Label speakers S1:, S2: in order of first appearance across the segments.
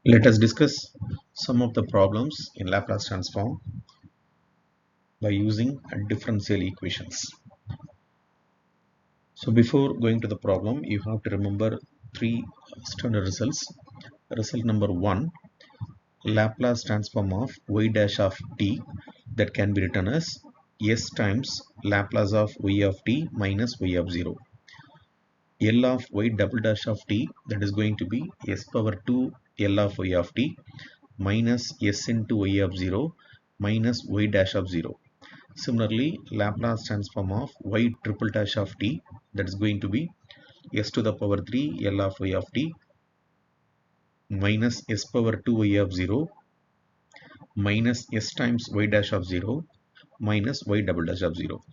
S1: Let us discuss some of the problems in Laplace transform by using differential equations. So before going to the problem, you have to remember three standard results. Result number 1, Laplace transform of y dash of t, that can be written as s times Laplace of y of t minus y of 0. L of y double dash of t, that is going to be s power 2 L of y of t minus s into y of 0 minus y dash of 0. Similarly, Laplace transform of y triple dash of t, that is going to be s to the power 3 L of y of t minus s power 2 y of 0 minus s times y dash of 0 minus y double dash of 0.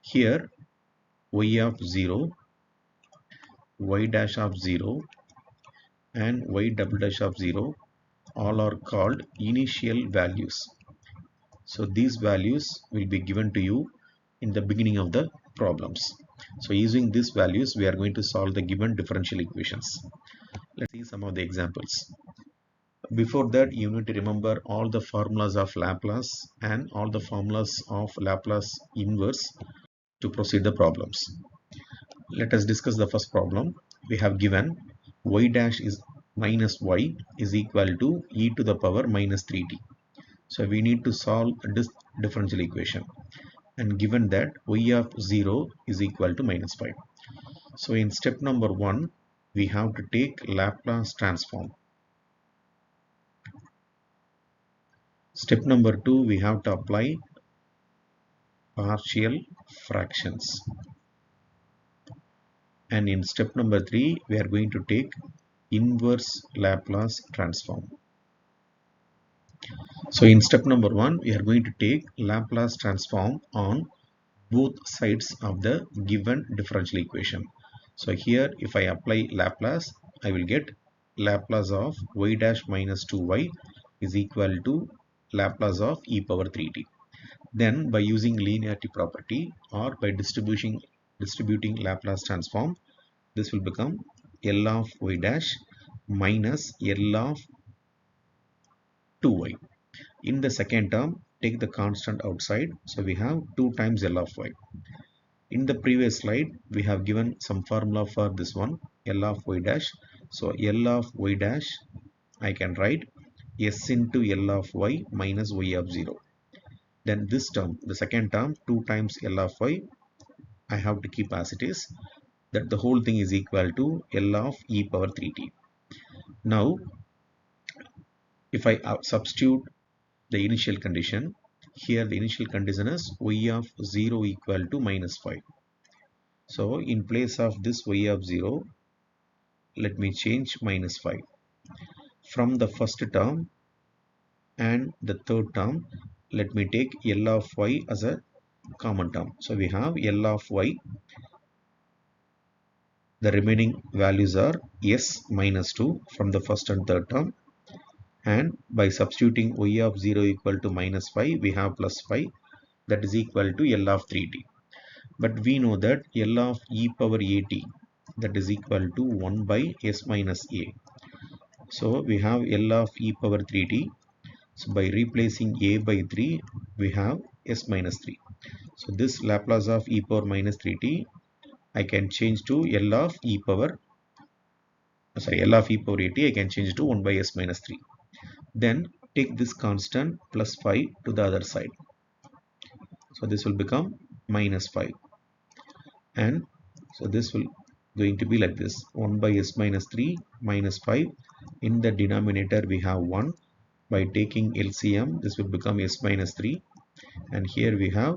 S1: Here y of 0, y dash of 0 and y double dash of 0 all are called initial values. So these values will be given to you in the beginning of the problems. So using these values, we are going to solve the given differential equations. Let's see some of the examples. Before that, you need to remember all the formulas of Laplace and all the formulas of Laplace inverse to proceed the problems. Let us discuss the first problem. We have given y dash is minus y is equal to e to the power minus 3t. So we need to solve this differential equation, and given that y of 0 is equal to minus 5. So in step number 1, we have to take Laplace transform. Step number 2, we have to apply partial fractions. And in step number 3, we are going to take inverse Laplace transform. So in step number 1, we are going to take Laplace transform on both sides of the given differential equation. So here, if I apply Laplace, I will get Laplace of y dash minus 2y is equal to Laplace of e power 3t. Then by using linearity property or by distributing Laplace transform, this will become L of y dash minus L of 2y. In the second term, take the constant outside, so we have 2 times L of y. In the previous slide, we have given some formula for this one, L of y dash. So L of y dash, I can write s into L of y minus y of 0. Then this term, the second term, 2 times L of y, I have to keep as it is, that the whole thing is equal to L of e power 3t. Now, if I substitute the initial condition, here the initial condition is y of 0 equal to minus 5. So in place of this y of 0, let me change minus 5. From the first term and the third term, let me take L of y as a common term. So we have L of y. The remaining values are s minus 2 from the first and third term. And by substituting y of 0 equal to minus 5, we have plus 5. That is equal to L of 3t. But we know that L of e power at, that is equal to 1 by s minus a. So we have L of e power 3t. So by replacing a by 3, we have s minus 3. So this Laplace of e power minus 3t, I can change to L of e power at, I can change to 1 by s minus 3. Then take this constant plus 5 to the other side. So this will become minus 5. And so this will going to be like this, 1 by s minus 3 minus 5. In the denominator we have 1. By taking LCM, this will become s minus 3. And here we have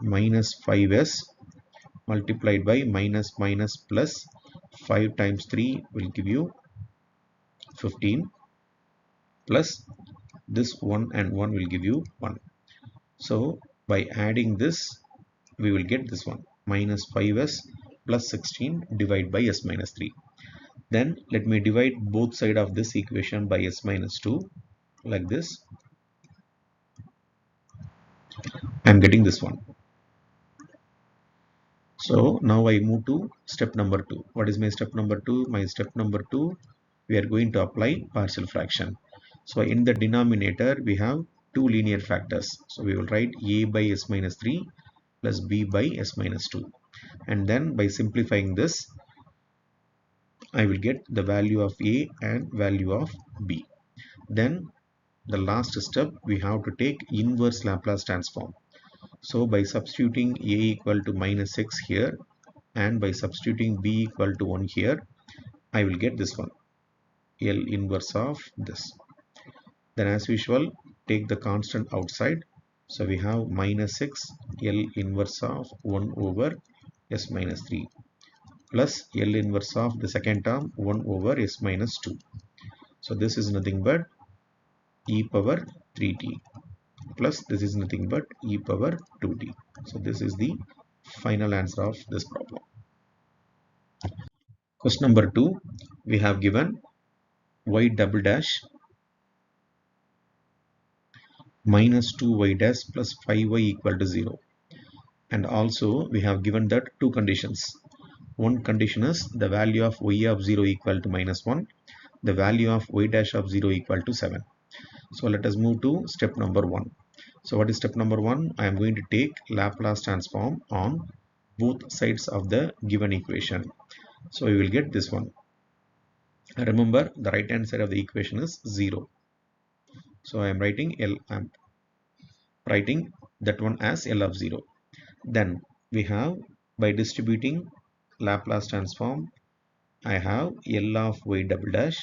S1: minus 5s multiplied by minus minus plus 5 times 3 will give you 15, plus this 1 and 1 will give you 1. So by adding this, we will get this one, minus 5s plus 16 divided by s minus 3. Then let me divide both sides of this equation by s minus 2 like this. I am getting this one. So now I move to step number 2. What is my step number 2? My step number 2, we are going to apply partial fraction. So in the denominator we have two linear factors, so we will write a by s minus 3 plus b by s minus 2, and then by simplifying this I will get the value of a and value of b. Then the last step, we have to take inverse Laplace transform. So by substituting a equal to minus 6 here and by substituting b equal to 1 here, I will get this one, L inverse of this. Then as usual, take the constant outside. So we have minus 6 L inverse of 1 over s minus 3 plus L inverse of the second term 1 over s minus 2. So this is nothing but e power 3t plus this is nothing but e power 2t. So this is the final answer of this problem. Question number 2, we have given y double dash minus 2y dash plus 5y equal to 0, and also we have given that two conditions. One condition is the value of y of 0 equal to minus 1, the value of y dash of 0 equal to 7. So let us move to step number 1. So what is step number 1? I am going to take Laplace transform on both sides of the given equation. So we will get this one. Remember, the right hand side of the equation is 0. So I am writing that one as L of 0. Then we have, by distributing Laplace transform, I have L of y double dash.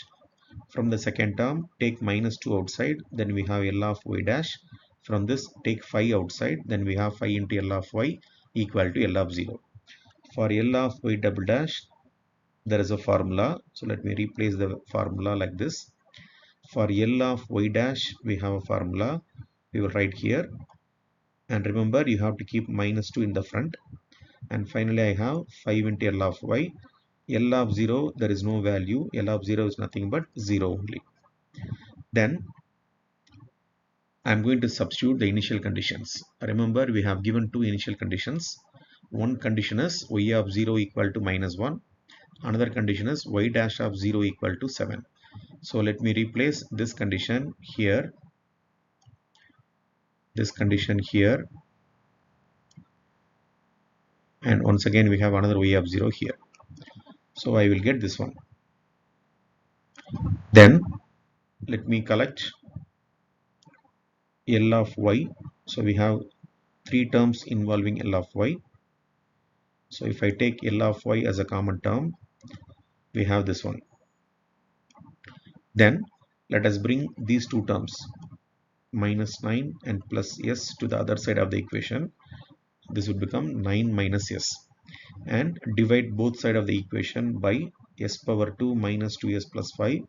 S1: From the second term, take minus 2 outside, then we have L of y dash. From this, take 5 outside, then we have 5 into L of y equal to L of 0. For L of y double dash, there is a formula. So let me replace the formula like this. For L of y dash, we have a formula. We will write here. And remember, you have to keep minus 2 in the front. And finally, I have 5 into L of y. L of 0, there is no value. L of 0 is nothing but 0 only. Then I am going to substitute the initial conditions. Remember, we have given two initial conditions. One condition is y of 0 equal to minus 1. Another condition is y dash of 0 equal to 7. So let me replace this condition here, and once again we have another y of 0 here. So I will get this one. Then let me collect L of y. So we have three terms involving L of y. So if I take L of y as a common term, we have this one. Then let us bring these two terms, minus 9 and plus s, to the other side of the equation. This would become 9 minus s, and divide both sides of the equation by s power 2 minus 2s plus 5.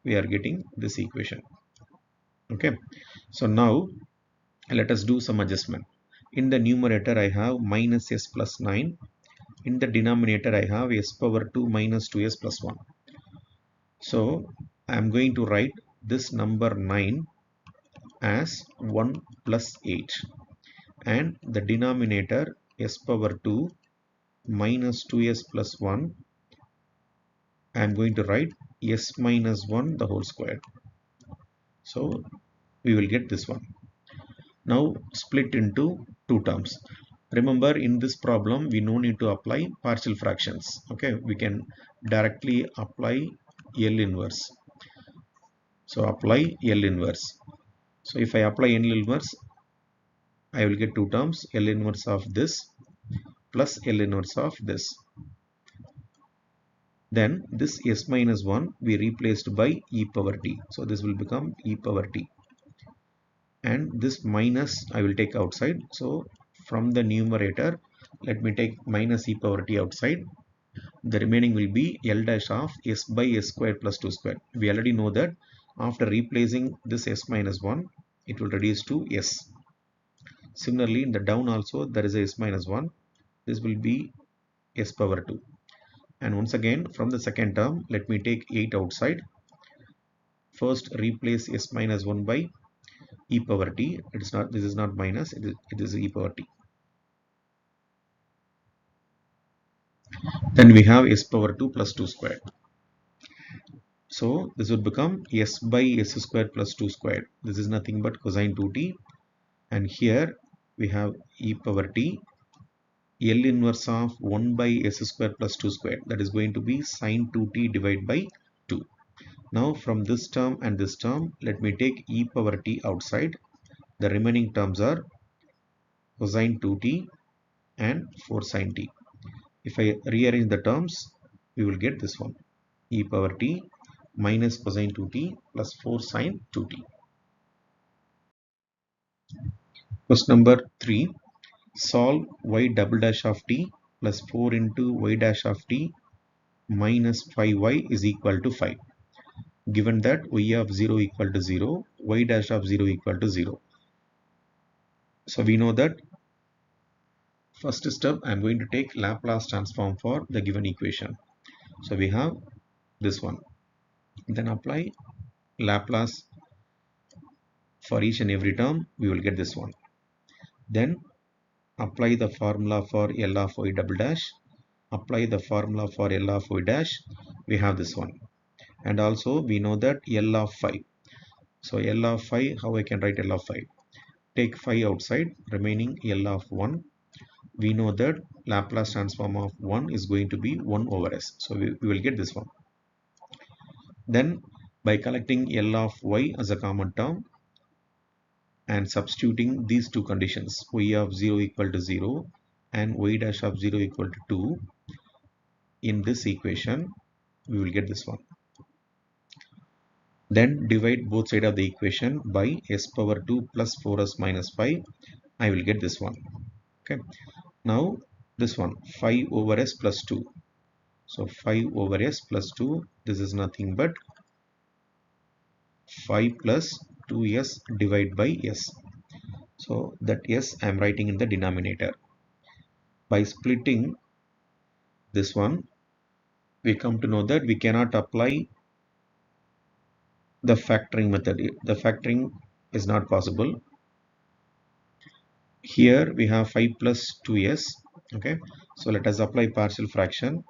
S1: We are getting this equation. Okay, so now let us do some adjustment. In the numerator I have minus s plus 9. In the denominator I have s power 2 minus 2s plus 1. So I am going to write this number 9 as 1 plus 8, and the denominator s power 2 minus 2s plus 1, I am going to write s minus 1 the whole square. So we will get this one. Now split into two terms. Remember, in this problem we no need to apply partial fractions. Okay, we can directly apply L inverse. So apply L inverse. So if I apply L inverse, I will get two terms, L inverse of this plus L inverse of this. Then this s minus 1 we replaced by e power t. So this will become e power t. And this minus I will take outside. So from the numerator, let me take minus e power t outside. The remaining will be L dash of s by s squared plus 2 squared. We already know that after replacing this s minus 1, it will reduce to s. Similarly, in the down also there is a s minus 1. This will be s power 2. And once again, from the second term, let me take 8 outside. First replace s minus 1 by e power t. This is not minus, it is e power t. Then we have s power 2 plus 2 squared. So this would become s by s squared plus 2 squared. This is nothing but cosine 2t, and here we have e power t, L inverse of 1 by s squared plus 2 squared, that is going to be sine 2t divided by 2. Now from this term and this term, let me take e power t outside. The remaining terms are cosine 2t and 4 sine t. If I rearrange the terms, we will get this one, e power t minus cosine 2t plus 4 sine 2t. Question number 3. Solve y double dash of t plus 4 into y dash of t minus 5y is equal to 5. Given that y of 0 equal to 0, y dash of 0 equal to 0. So we know that first step I am going to take Laplace transform for the given equation. So we have this one. Then apply Laplace for each and every term, we will get this one. Then apply the formula for L of y double dash. Apply the formula for L of y dash, we have this one. And also we know that L of 5. So L of 5, how I can write L of 5? Take 5 outside, remaining L of 1. We know that Laplace transform of 1 is going to be 1 over s. So we will get this one. Then by collecting L of y as a common term and substituting these two conditions, y of 0 equal to 0 and y dash of 0 equal to 2, in this equation, we will get this one. Then divide both sides of the equation by s power 2 plus 4s minus 5. I will get this one. Okay. Now this one, 5 over s plus 2. So 5 over s plus 2, this is nothing but 5 plus 2s divided by s. So that s I am writing in the denominator. By splitting this one, we come to know that we cannot apply the factoring method. The factoring is not possible. Here we have 5 plus 2s. Okay, so let us apply partial fraction.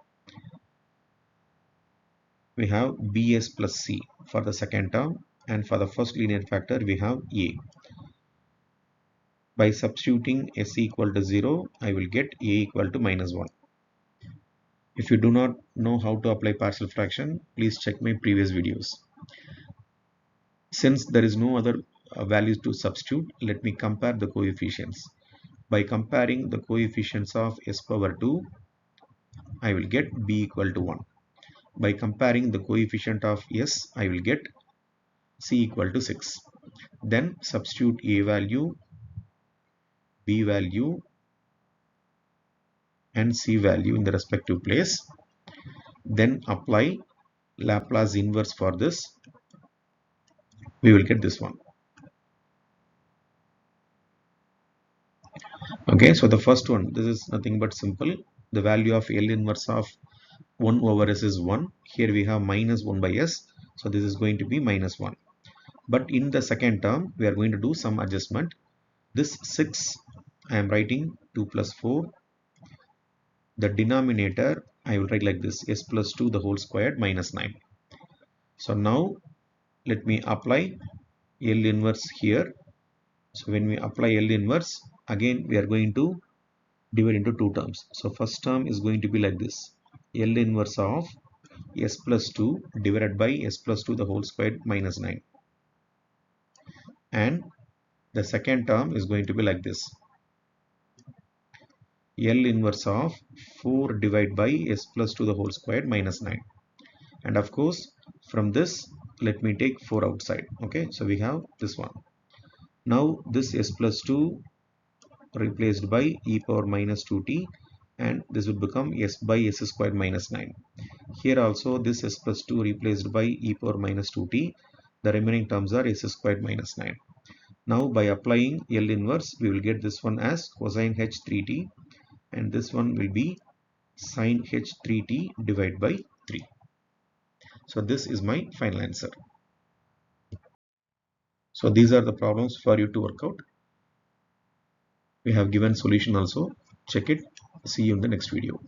S1: We have bs plus c for the second term, and for the first linear factor we have a. By substituting s equal to 0, I will get a equal to minus 1. If you do not know how to apply partial fraction, please check my previous videos. Since there is no other values to substitute, let me compare the coefficients. By comparing the coefficients of s power 2, I will get b equal to 1. By comparing the coefficient of s, I will get c equal to 6. Then substitute a value, b value and c value in the respective place. Then apply Laplace inverse for this. We will get this one. Okay, so the first one, this is nothing but simple. The value of L inverse of 1 over s is 1. Here we have minus 1 by s. So this is going to be minus 1. But in the second term, we are going to do some adjustment. This 6, I am writing 2 plus 4. The denominator, I will write like this, s plus 2 the whole squared minus 9. So now, let me apply L inverse here. So when we apply L inverse, again we are going to divide into two terms. So first term is going to be like this, L inverse of s plus 2 divided by s plus 2 the whole squared minus 9. And the second term is going to be like this, L inverse of 4 divided by s plus 2 the whole squared minus 9. And of course, from this, let me take 4 outside. Okay, so we have this one. Now this s plus 2 replaced by e power minus 2t, and this would become s by s squared minus 9. Here also this s plus 2 replaced by e power minus 2t. The remaining terms are s squared minus 9. Now by applying L inverse, we will get this one as cosine h3t, and this one will be sine h3t divided by 3. So this is my final answer. So these are the problems for you to work out. We have given solution also. Check it. See you in the next video.